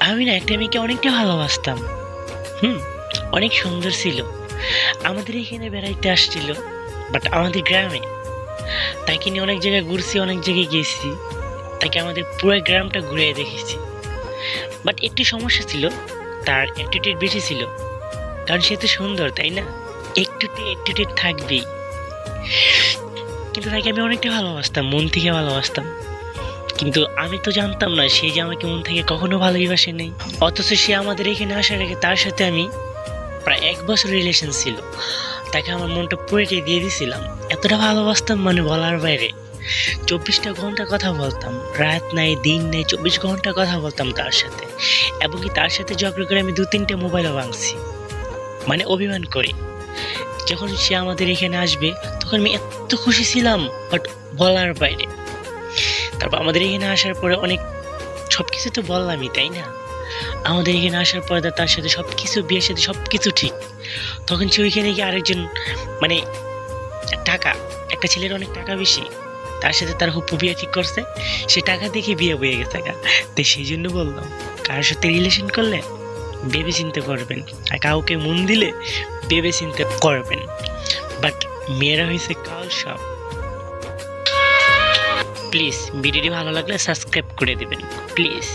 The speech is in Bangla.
আমি না একটা মেয়েকে অনেকটা ভালোবাসতাম। হুম, অনেক সুন্দর ছিল। আমাদের এখানে বেড়াইতে আসছিল, বাট আমাদের গ্রামে। তাকে নিয়ে অনেক জায়গায় ঘুরছি, অনেক জায়গায় গেছি। তাকে আমাদের পুরো গ্রামটা ঘুরে দেখেছি। বাট একটু সমস্যা ছিল, তার অ্যাটিটিউড বেশি ছিল। কারণ সে তো সুন্দর, তাই না? একটুতে অ্যাটিটিউড থাকবেই। কিন্তু তাকে আমি অনেকটা ভালোবাসতাম, মন থেকে ভালোবাসতাম। কিন্তু আমি তো জানতাম না সে যে আমাকে মন থেকে কখনো ভালোবাসে নেই। অথচ সে আমাদের এখানে আসার আগে তার সাথে আমি প্রায় ১ বছর রিলেশন ছিল। তাকে আমার মনটা পুরোটাই দিয়ে দিয়েছিলাম। এতটা ভালোবাসতাম মানে বলার বাইরে। ২৪টা ঘন্টা কথা বলতাম, রাত নাই দিন নেই ২৪ ঘন্টা কথা বলতাম তার সাথে। এবং কি তার সাথে ঝগড়া করে আমি ২-৩টে মোবাইলও ভাঙছি, মানে অভিমান করে। যখন সে আমাদের এখানে আসবে তখন আমি এত খুশি ছিলাম, বাট বলার বাইরে। তারপর আমাদের এখানে আসার পরে অনেক সবকিছু তো বললামই, তাই না? আমাদের এখানে আসার পরে তার সাথে সবকিছু, বিয়ের সাথে সবকিছু ঠিক। তখন সে ওইখানে গিয়ে আরেকজন, মানে টাকা, একটা ছেলের অনেক টাকা বেশি, তার সাথে তার হুপ্পু বিয়ে ঠিক করছে। সে টাকা দেখে বিয়ে বয়ে গেছে। তাই সেই জন্য বললাম, কারোর সাথে রিলেশন করলে ভেবে চিন্তে করবেন, আর কাউকে মন দিলে ভেবে চিন্তে করবেন। বাট মেয়েরা হয়েছে কাল সব। প্লিজ ভিডিওটি ভালো লাগলে সাবস্ক্রাইব করে দিবেন প্লিজ।